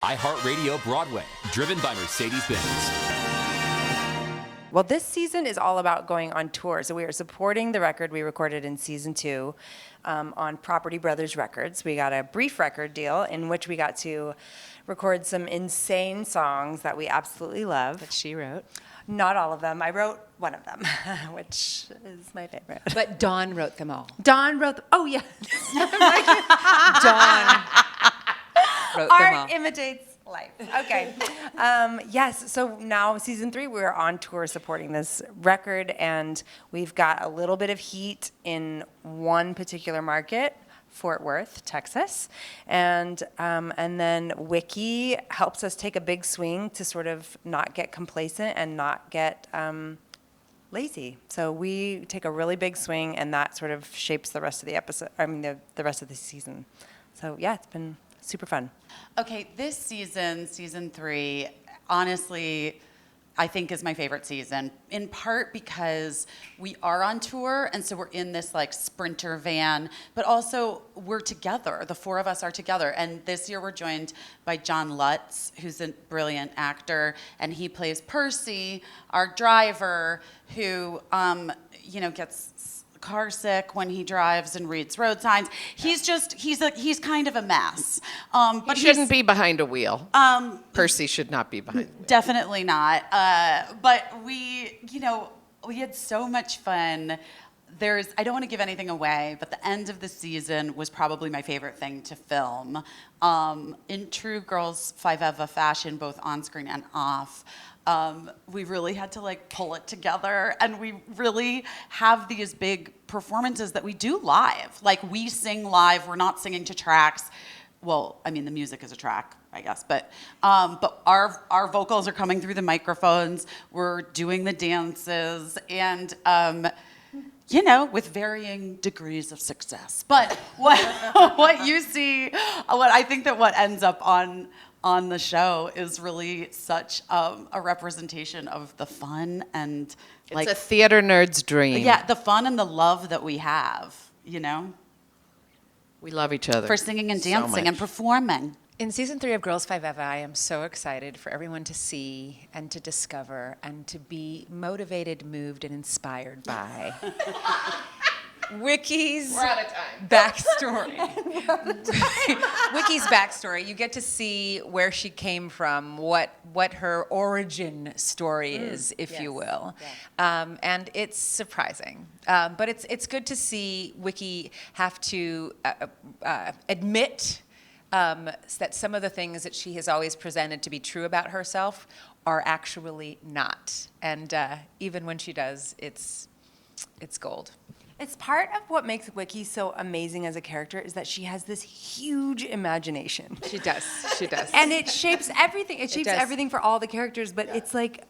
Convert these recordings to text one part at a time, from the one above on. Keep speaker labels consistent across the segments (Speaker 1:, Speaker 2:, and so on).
Speaker 1: iHeartRadio Broadway, driven by Mercedes-Benz.
Speaker 2: Well, this season is all about going on tour. So we are supporting the record we recorded in season 2 on Property Brothers Records. We got a brief record deal in which we got to record some insane songs that we absolutely love.
Speaker 3: That she wrote.
Speaker 2: Not all of them. I wrote one of them, which is my favorite.
Speaker 3: But Dawn wrote them all.
Speaker 2: Dawn wrote them. Oh, yeah.
Speaker 3: Dawn wrote them all.
Speaker 2: Art imitates life. Okay. Yes, so now season 3, we're on tour supporting this record, and we've got a little bit of heat in one particular market, Fort Worth, Texas. And then Wiki helps us take a big swing to sort of not get complacent and not get lazy. So we take a really big swing, and that sort of shapes the rest of the episode, the rest of the season. So yeah, it's been super fun.
Speaker 4: Okay, this season, season 3, honestly, I think is my favorite season, in part because we are on tour, and so we're in this like Sprinter van, but also we're together. The 4 of us are together, and this year we're joined by John Lutz, who's a brilliant actor, and he plays Percy, our driver, who gets car sick when he drives and reads road signs. He's kind of a mess.
Speaker 5: But he shouldn't be behind a wheel. Percy should not be behind the wheel.
Speaker 4: Definitely not. But we had so much fun. I don't want to give anything away, but the end of the season was probably my favorite thing to film. In true Girls5eva fashion, both on screen and off. We really had to pull it together, and we really have these big performances that we do live. Like, we sing live. We're not singing to tracks. Well, I mean, the music is a track, I guess, but our vocals are coming through the microphones. We're doing the dances, and with varying degrees of success. But what you see, what ends up on the show is really such a representation of the fun and
Speaker 5: it's a theater nerd's dream.
Speaker 4: Yeah, the fun and the love that we have,
Speaker 5: We love each other
Speaker 4: for singing and dancing
Speaker 5: so
Speaker 4: and performing.
Speaker 3: In season 3 of Girls5eva, I am so excited for everyone to see and to discover and to be motivated, moved, and inspired by Wiki's backstory. Wiki's backstory. You get to see where she came from, what her origin story is, if you will. Yeah. And it's surprising. But it's good to see Wiki have to admit that some of the things that she has always presented to be true about herself are actually not. And even when she does, it's gold.
Speaker 2: It's part of what makes Wiki so amazing as a character is that she has this huge imagination.
Speaker 3: She does.
Speaker 2: And it shapes everything. It shapes everything for all the characters, but it's like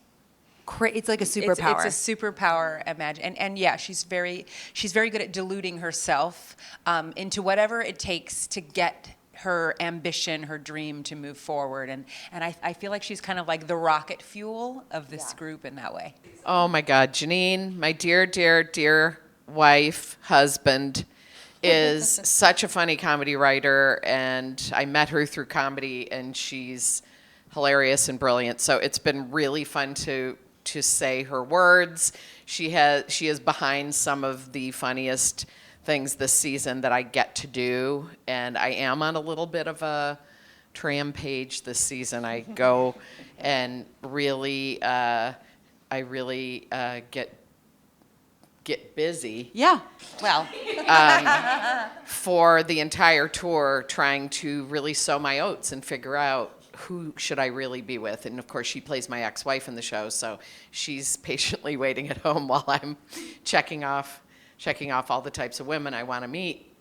Speaker 2: it's like a superpower.
Speaker 3: It's a superpower, imagine. And yeah, she's very good at deluding herself into whatever it takes to get her ambition, her dream to move forward. And I feel like she's kind of like the rocket fuel of this group in that way.
Speaker 5: Oh my God, Janine, my dear, dear, dear wife, husband, is such a funny comedy writer, and I met her through comedy, and she's hilarious and brilliant. So it's been really fun to say her words. She is behind some of the funniest things this season that I get to do, and I am on a little bit of a trampage this season. I go and really get busy.
Speaker 4: Yeah, well.
Speaker 5: For the entire tour, trying to really sow my oats and figure out who should I really be with. And of course, she plays my ex-wife in the show, so she's patiently waiting at home while I'm checking off all the types of women I want to meet.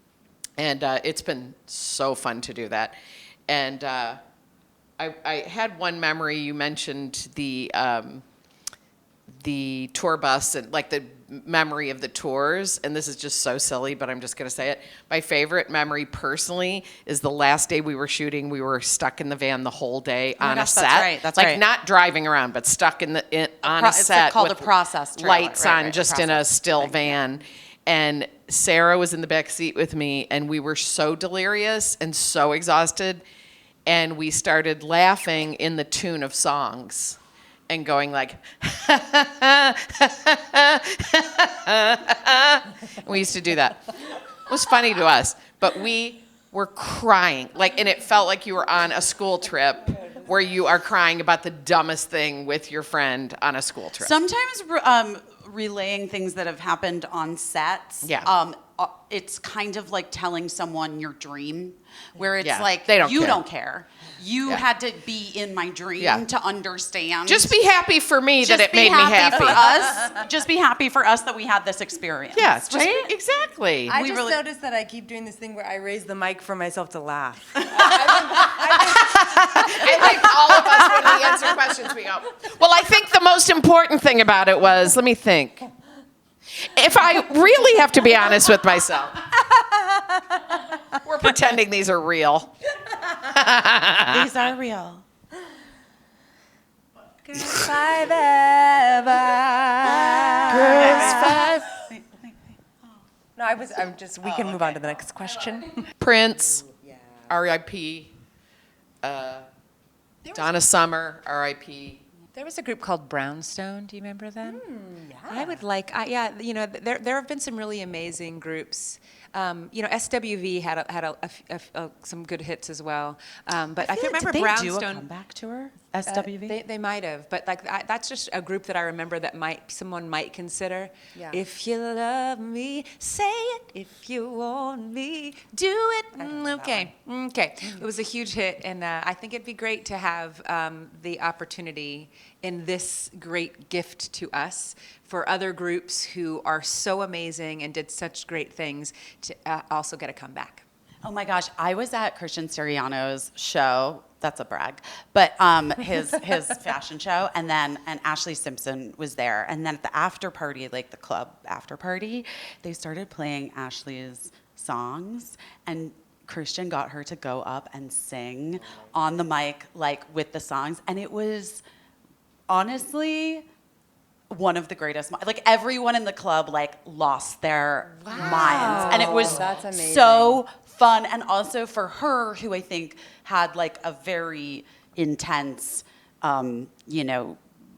Speaker 5: And it's been so fun to do that. And I had one memory. You mentioned the tour bus and like the memory of the tours, and this is just so silly, but I'm just going to say it. My favorite memory personally is the last day we were shooting. We were stuck in the van the whole day on a set.
Speaker 4: That's
Speaker 5: like
Speaker 4: right.
Speaker 5: Not driving around, but stuck on a set.
Speaker 4: It's called
Speaker 5: with
Speaker 4: a process trailer.
Speaker 5: Lights on, just in a still van. And Sarah was in the back seat with me, and we were so delirious and so exhausted. and we started laughing in the tune of songs and going like, we used to do that. It was funny to us, but we were crying, like, and it felt like you were on a school trip where you are crying about the dumbest thing with your friend on a school trip.
Speaker 4: Sometimes relaying things that have happened on sets.
Speaker 5: Yeah.
Speaker 4: It's kind of like telling someone your dream, where it's
Speaker 5: Yeah,
Speaker 4: like,
Speaker 5: they don't
Speaker 4: you
Speaker 5: care.
Speaker 4: don't care. You
Speaker 5: Yeah.
Speaker 4: had to be in my dream
Speaker 5: Yeah.
Speaker 4: to understand.
Speaker 5: Just be happy for me that it made me happy.
Speaker 4: For us. Just be happy for us that we had this experience.
Speaker 5: Yeah, just,
Speaker 4: right?
Speaker 5: exactly.
Speaker 2: I
Speaker 4: We
Speaker 2: just
Speaker 4: really-
Speaker 2: noticed that I keep doing this thing where I raise the mic for myself to laugh.
Speaker 5: I think all of us, when we answer questions, we go, well, I think the most important thing about it was, let me think. If I really have to be honest with myself, we're pretending these are real.
Speaker 4: These are real.
Speaker 2: Girls5eva.
Speaker 5: Girls5.
Speaker 2: No, we can move on to the next question.
Speaker 5: Prince, R.I.P. Donna Summer, R.I.P.
Speaker 3: There was a group called Brownstone. Do you remember them? I would like, there have been some really amazing groups. SWV had some good hits as well. But I can't remember
Speaker 4: Did they
Speaker 3: Brownstone.
Speaker 4: do a comeback tour? SWV?
Speaker 3: They might have, but that's just a group that I remember that someone might consider.
Speaker 2: Yeah.
Speaker 3: If you love me, say it. If you want me, do it. Okay. It was a huge hit, and I think it'd be great to have the opportunity in this great gift to us for other groups who are so amazing and did such great things to also get a comeback.
Speaker 4: Oh my gosh, I was at Christian Siriano's show. That's a brag, but his fashion show, and Ashley Simpson was there, and then at the after party, like the club after party, they started playing Ashley's songs, and Christian got her to go up and sing on the mic, like with the songs, and it was honestly one of the greatest. Like everyone in the club, like lost their minds, and it was
Speaker 2: That's amazing.
Speaker 4: so fun. And also for her, who I think had like a very intense,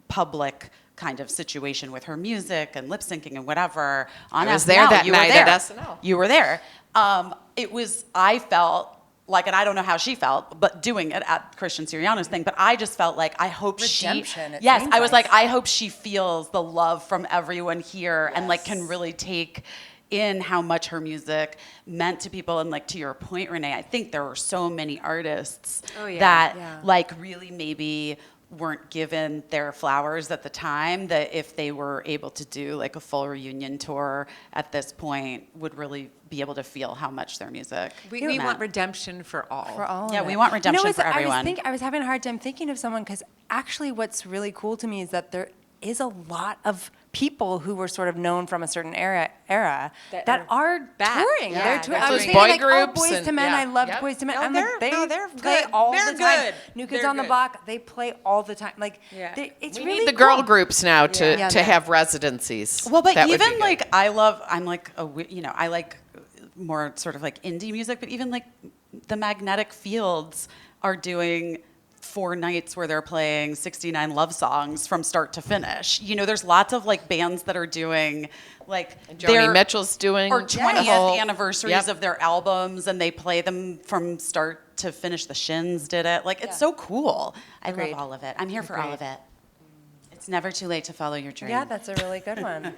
Speaker 4: public kind of situation with her music and lip syncing and whatever. On
Speaker 5: I was
Speaker 4: SNL,
Speaker 5: there that
Speaker 4: you were
Speaker 5: night
Speaker 4: there.
Speaker 5: at SNL.
Speaker 4: You were there. I felt like, and I don't know how she felt, but doing it at Christian Siriano's thing, but I just felt like, I hope
Speaker 2: Redemption, it
Speaker 4: yes,
Speaker 2: seems
Speaker 4: I was
Speaker 2: like.
Speaker 4: like, I hope she feels the love from everyone here and like can really take in how much her music meant to people. And like, to your point, Renee, I think there were so many artists that like really maybe weren't given their flowers at the time, that if they were able to do like a full reunion tour at this point would really be able to feel how much their music
Speaker 3: We
Speaker 4: meant.
Speaker 3: want redemption for all.
Speaker 2: For all
Speaker 4: Yeah,
Speaker 2: of
Speaker 4: we
Speaker 2: it.
Speaker 4: want redemption for
Speaker 2: I
Speaker 4: everyone.
Speaker 2: I was having a hard time thinking of someone, because actually what's really cool to me is that there is a lot of people who were sort of known from a certain era that are
Speaker 3: back.
Speaker 2: touring.
Speaker 3: Yeah,
Speaker 2: They're touring.
Speaker 3: they're
Speaker 2: I was
Speaker 3: touring.
Speaker 2: thinking
Speaker 5: Boy
Speaker 2: like,
Speaker 5: groups
Speaker 2: Boys
Speaker 5: and-
Speaker 2: to Men.
Speaker 5: yeah.
Speaker 2: I loved
Speaker 5: Yep.
Speaker 2: Boys to Men.
Speaker 3: No,
Speaker 2: I'm
Speaker 3: they're-
Speaker 2: like, they
Speaker 3: no, they're
Speaker 2: play
Speaker 3: good.
Speaker 2: all
Speaker 3: They're
Speaker 2: the time.
Speaker 3: good.
Speaker 2: New Kids
Speaker 3: They're
Speaker 2: on the
Speaker 3: good.
Speaker 2: Block. They play all the time. Like,
Speaker 3: Yeah.
Speaker 2: it's
Speaker 5: We
Speaker 2: really
Speaker 5: need the
Speaker 2: cool.
Speaker 5: girl groups now to
Speaker 2: Yeah.
Speaker 5: have residencies.
Speaker 4: Well, but
Speaker 5: That would be
Speaker 4: even
Speaker 5: good.
Speaker 4: like I like more sort of like indie music, but even like the Magnetic Fields are doing 4 nights where they're playing 69 love songs from start to finish. There's lots of like bands that are doing like
Speaker 5: Joni Mitchell's doing
Speaker 4: or
Speaker 5: the
Speaker 4: 20th
Speaker 5: whole-
Speaker 4: anniversaries
Speaker 5: Yep.
Speaker 4: of their albums, and they play them from start to finish. The Shins did it. Like, it's so cool. I
Speaker 2: Agreed.
Speaker 4: love all of it. I'm here for all of it. It's never too late to follow your dream.
Speaker 2: Yeah, that's a really good one.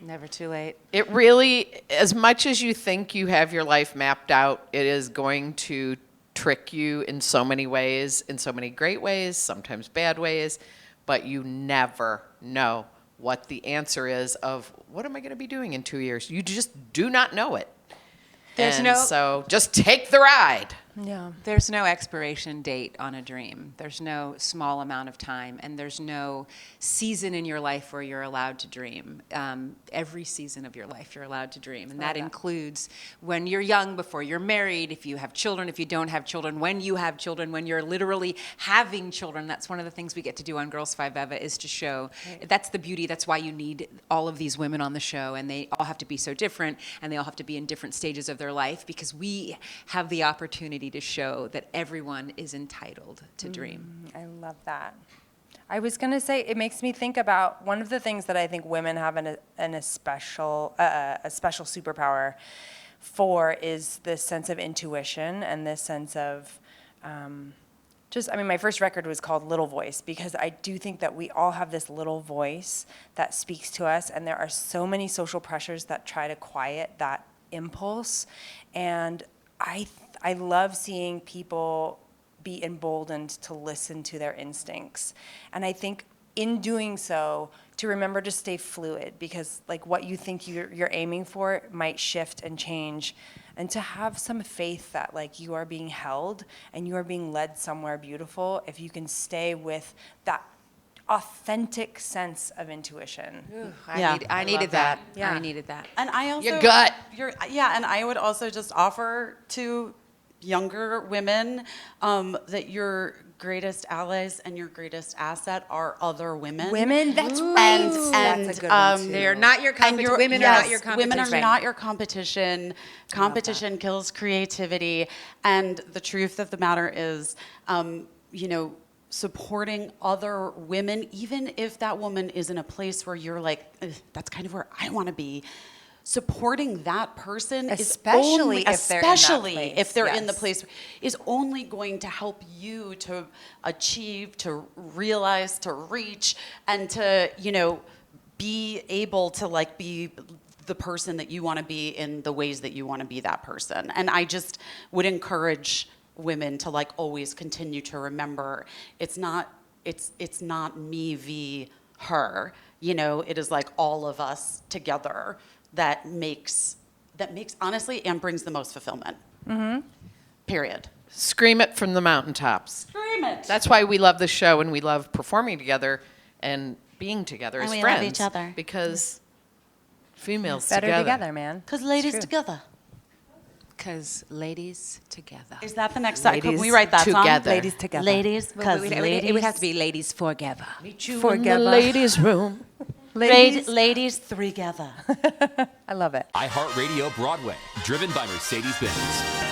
Speaker 3: Never too late.
Speaker 5: It really, as much as you think you have your life mapped out, it is going to trick you in so many ways, in so many great ways, sometimes bad ways, but you never know what the answer is of what am I going to be doing in 2 years. You just do not know it. So just take the ride.
Speaker 2: Yeah.
Speaker 3: There's no expiration date on a dream. There's no small amount of time, and there's no season in your life where you're allowed to dream. Every season of your life, you're allowed to dream, and that includes when you're young, before you're married, if you have children, if you don't have children, when you have children, when you're literally having children. That's one of the things we get to do on Girls5eva, is to show. That's the beauty. That's why you need all of these women on the show, and they all have to be so different, and they all have to be in different stages of their life, because we have the opportunity opportunity to show that everyone is entitled to dream.
Speaker 2: I love that. I was going to say, it makes me think about one of the things that I think women have a special superpower for is this sense of intuition and this sense of my first record was called Little Voice because I do think that we all have this little voice that speaks to us, and there are so many social pressures that try to quiet that impulse. And I love seeing people be emboldened to listen to their instincts. And I think in doing so, to remember to stay fluid, because like what you think you're aiming for might shift and change, and to have some faith that like you are being held and you are being led somewhere beautiful if you can stay with that authentic sense of intuition.
Speaker 3: I needed that.
Speaker 2: Yeah.
Speaker 3: I needed that.
Speaker 4: And I also
Speaker 5: Your gut.
Speaker 4: And I would also just offer to younger women that your greatest allies and your greatest asset are other women.
Speaker 2: Women, that's right.
Speaker 4: And
Speaker 2: That's a good one too.
Speaker 3: They are not your competition. Women are not your competition.
Speaker 4: Women are not your competition. Competition kills creativity. And the truth of the matter is, supporting other women, even if that woman is in a place where you're like, that's kind of where I want to be. Supporting that person
Speaker 2: Especially if they're in that place.
Speaker 4: Is only going to help you to achieve, to realize, to reach, and to be able to like be the person that you want to be in the ways that you want to be that person. And I just would encourage women to like always continue to remember it's not me v her. It is like all of us together that makes honestly and brings the most fulfillment. Period.
Speaker 5: Scream it from the mountaintops.
Speaker 4: Scream it.
Speaker 5: That's why we love the show and we love performing together and being together as
Speaker 4: we
Speaker 5: friends.
Speaker 4: love each other.
Speaker 5: Because females
Speaker 2: Better together, man.
Speaker 4: Because ladies together.
Speaker 3: Because ladies together.
Speaker 4: Is that the next song? Can
Speaker 5: Ladies
Speaker 4: we write that
Speaker 5: together.
Speaker 4: song?
Speaker 2: Ladies together.
Speaker 4: Ladies, because
Speaker 3: It would have to be ladies forever.
Speaker 5: Meet you in
Speaker 2: Forgive
Speaker 5: the
Speaker 2: us.
Speaker 5: ladies' room.
Speaker 4: ladies together.
Speaker 2: I love it.
Speaker 1: iHeartRadio Broadway, driven by Mercedes-Benz.